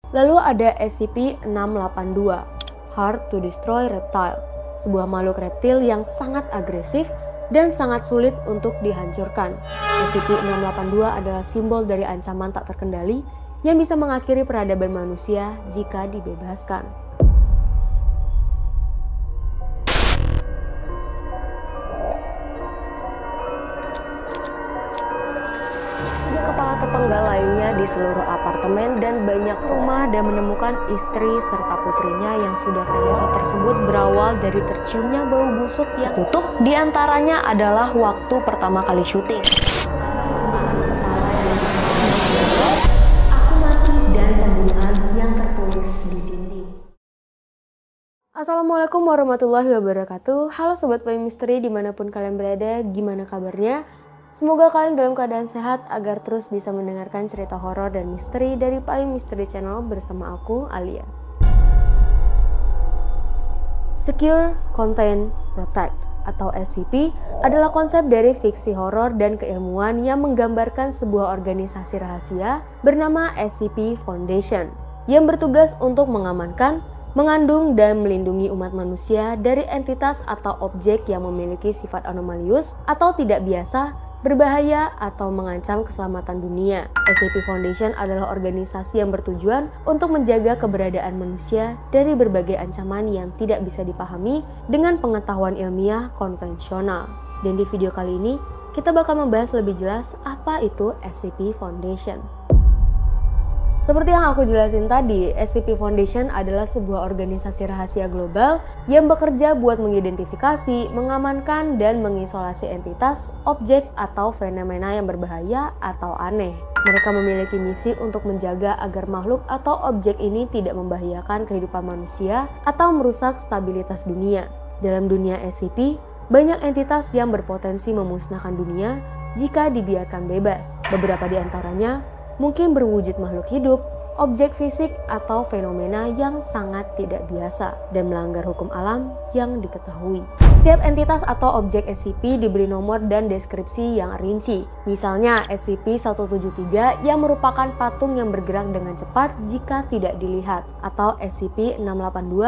Lalu ada SCP-682, Hard to Destroy Reptile, sebuah makhluk reptil yang sangat agresif dan sangat sulit untuk dihancurkan. SCP-682 adalah simbol dari ancaman tak terkendali yang bisa mengakhiri peradaban manusia jika dibebaskan. Tiga kepala terpenggal lainnya di seluruh apartemen dan banyak rumah dan menemukan istri serta putrinya yang sudah tewas tersebut berawal dari terciumnya bau busuk yang tutup. Di antaranya adalah waktu pertama kali syuting. Aku mati dan pembunuhan yang tertulis di dinding. Assalamualaikum warahmatullahi wabarakatuh. Halo Sobat Payung Misteri dimanapun kalian berada, gimana kabarnya? Semoga kalian dalam keadaan sehat agar terus bisa mendengarkan cerita horor dan misteri dari Payung Misteri Channel bersama aku, Alia. Secure, Contain, Protect atau SCP adalah konsep dari fiksi horor dan keilmuan yang menggambarkan sebuah organisasi rahasia bernama SCP Foundation yang bertugas untuk mengamankan, mengandung dan melindungi umat manusia dari entitas atau objek yang memiliki sifat anomalius atau tidak biasa, berbahaya, atau mengancam keselamatan dunia. SCP Foundation adalah organisasi yang bertujuan untuk menjaga keberadaan manusia dari berbagai ancaman yang tidak bisa dipahami dengan pengetahuan ilmiah konvensional. Dan di video kali ini, kita bakal membahas lebih jelas apa itu SCP Foundation. Seperti yang aku jelasin tadi, SCP Foundation adalah sebuah organisasi rahasia global yang bekerja buat mengidentifikasi, mengamankan, dan mengisolasi entitas, objek, atau fenomena yang berbahaya atau aneh. Mereka memiliki misi untuk menjaga agar makhluk atau objek ini tidak membahayakan kehidupan manusia atau merusak stabilitas dunia. Dalam dunia SCP, banyak entitas yang berpotensi memusnahkan dunia jika dibiarkan bebas. Beberapa di antaranya mungkin berwujud makhluk hidup, objek fisik, atau fenomena yang sangat tidak biasa dan melanggar hukum alam yang diketahui. Setiap entitas atau objek SCP diberi nomor dan deskripsi yang rinci. Misalnya SCP-173 yang merupakan patung yang bergerak dengan cepat jika tidak dilihat, atau SCP-682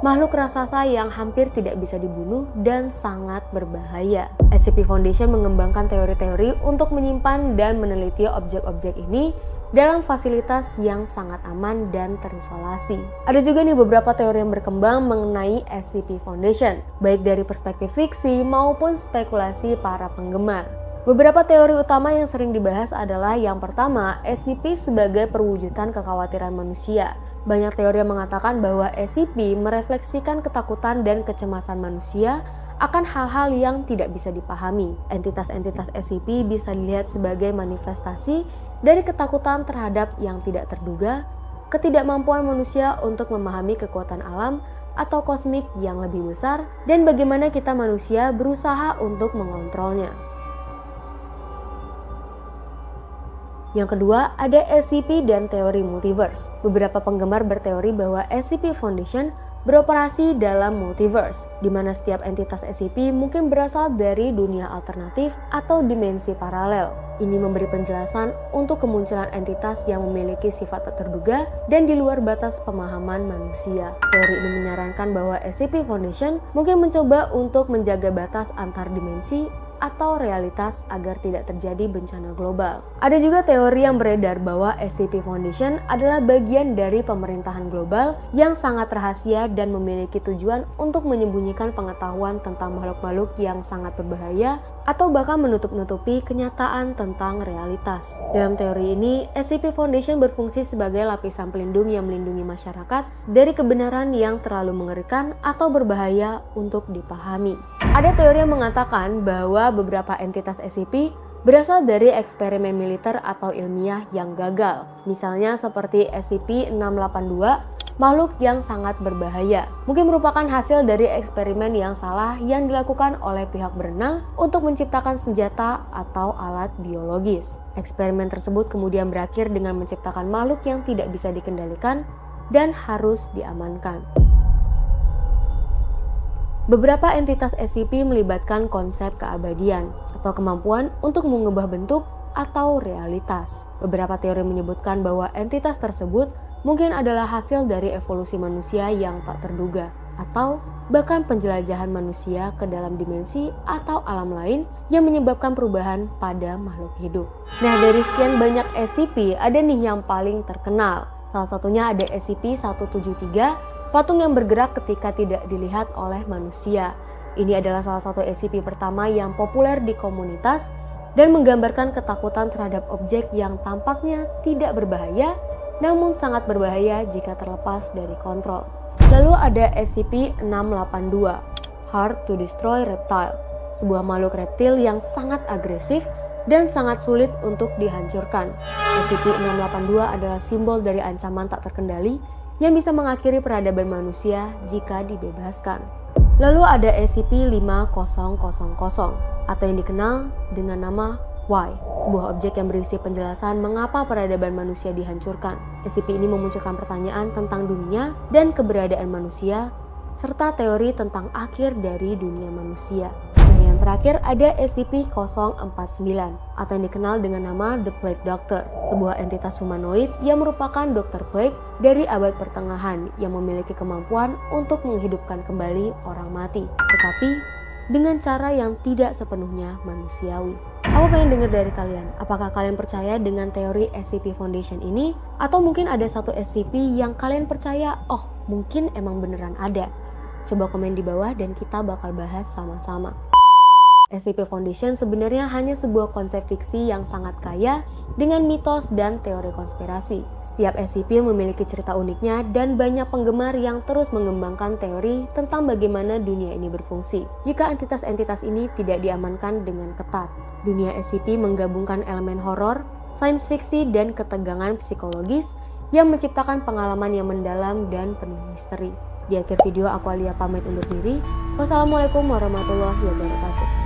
makhluk raksasa yang hampir tidak bisa dibunuh dan sangat berbahaya. SCP Foundation mengembangkan teori-teori untuk menyimpan dan meneliti objek-objek ini dalam fasilitas yang sangat aman dan terisolasi. Ada juga nih beberapa teori yang berkembang mengenai SCP Foundation, baik dari perspektif fiksi maupun spekulasi para penggemar. Beberapa teori utama yang sering dibahas adalah yang pertama, SCP sebagai perwujudan kekhawatiran manusia. Banyak teori yang mengatakan bahwa SCP merefleksikan ketakutan dan kecemasan manusia akan hal-hal yang tidak bisa dipahami. Entitas-entitas SCP bisa dilihat sebagai manifestasi dari ketakutan terhadap yang tidak terduga, ketidakmampuan manusia untuk memahami kekuatan alam atau kosmik yang lebih besar, dan bagaimana kita manusia berusaha untuk mengontrolnya. Yang kedua, ada SCP dan teori multiverse. Beberapa penggemar berteori bahwa SCP Foundation beroperasi dalam multiverse, di mana setiap entitas SCP mungkin berasal dari dunia alternatif atau dimensi paralel. Ini memberi penjelasan untuk kemunculan entitas yang memiliki sifat tak terduga dan di luar batas pemahaman manusia. Teori ini menyarankan bahwa SCP Foundation mungkin mencoba untuk menjaga batas antar dimensi atau realitas agar tidak terjadi bencana global. Ada juga teori yang beredar bahwa SCP Foundation adalah bagian dari pemerintahan global yang sangat rahasia dan memiliki tujuan untuk menyembunyikan pengetahuan tentang makhluk-makhluk yang sangat berbahaya atau bahkan menutup-nutupi kenyataan tentang realitas. Dalam teori ini, SCP Foundation berfungsi sebagai lapisan pelindung yang melindungi masyarakat dari kebenaran yang terlalu mengerikan atau berbahaya untuk dipahami. Ada teori yang mengatakan bahwa beberapa entitas SCP berasal dari eksperimen militer atau ilmiah yang gagal. Misalnya seperti SCP-682, makhluk yang sangat berbahaya. Mungkin merupakan hasil dari eksperimen yang salah yang dilakukan oleh pihak berwenang untuk menciptakan senjata atau alat biologis. Eksperimen tersebut kemudian berakhir dengan menciptakan makhluk yang tidak bisa dikendalikan dan harus diamankan. Beberapa entitas SCP melibatkan konsep keabadian atau kemampuan untuk mengubah bentuk atau realitas. Beberapa teori menyebutkan bahwa entitas tersebut mungkin adalah hasil dari evolusi manusia yang tak terduga, atau bahkan penjelajahan manusia ke dalam dimensi atau alam lain yang menyebabkan perubahan pada makhluk hidup. Nah, dari sekian banyak SCP, ada nih yang paling terkenal. Salah satunya ada SCP-173, patung yang bergerak ketika tidak dilihat oleh manusia. Ini adalah salah satu SCP pertama yang populer di komunitas dan menggambarkan ketakutan terhadap objek yang tampaknya tidak berbahaya, namun sangat berbahaya jika terlepas dari kontrol. Lalu ada SCP-682, Hard to Destroy Reptile, sebuah makhluk reptil yang sangat agresif dan sangat sulit untuk dihancurkan. SCP-682 adalah simbol dari ancaman tak terkendali yang bisa mengakhiri peradaban manusia jika dibebaskan. Lalu ada SCP-5000 atau yang dikenal dengan nama Why, sebuah objek yang berisi penjelasan mengapa peradaban manusia dihancurkan. SCP ini memunculkan pertanyaan tentang dunia dan keberadaan manusia, serta teori tentang akhir dari dunia manusia. Nah, yang terakhir ada SCP-049 atau yang dikenal dengan nama The Plague Doctor, sebuah entitas humanoid yang merupakan dokter plague dari abad pertengahan yang memiliki kemampuan untuk menghidupkan kembali orang mati, tetapi dengan cara yang tidak sepenuhnya manusiawi. Aku pengen dengar dari kalian, apakah kalian percaya dengan teori SCP Foundation ini? Atau mungkin ada satu SCP yang kalian percaya, oh mungkin emang beneran ada? Coba komen di bawah dan kita bakal bahas sama-sama. SCP Foundation sebenarnya hanya sebuah konsep fiksi yang sangat kaya dengan mitos dan teori konspirasi. Setiap SCP memiliki cerita uniknya dan banyak penggemar yang terus mengembangkan teori tentang bagaimana dunia ini berfungsi. Jika entitas-entitas ini tidak diamankan dengan ketat, dunia SCP menggabungkan elemen horor, sains fiksi, dan ketegangan psikologis yang menciptakan pengalaman yang mendalam dan penuh misteri. Di akhir video, aku Alia pamit undur diri. Wassalamualaikum warahmatullahi wabarakatuh.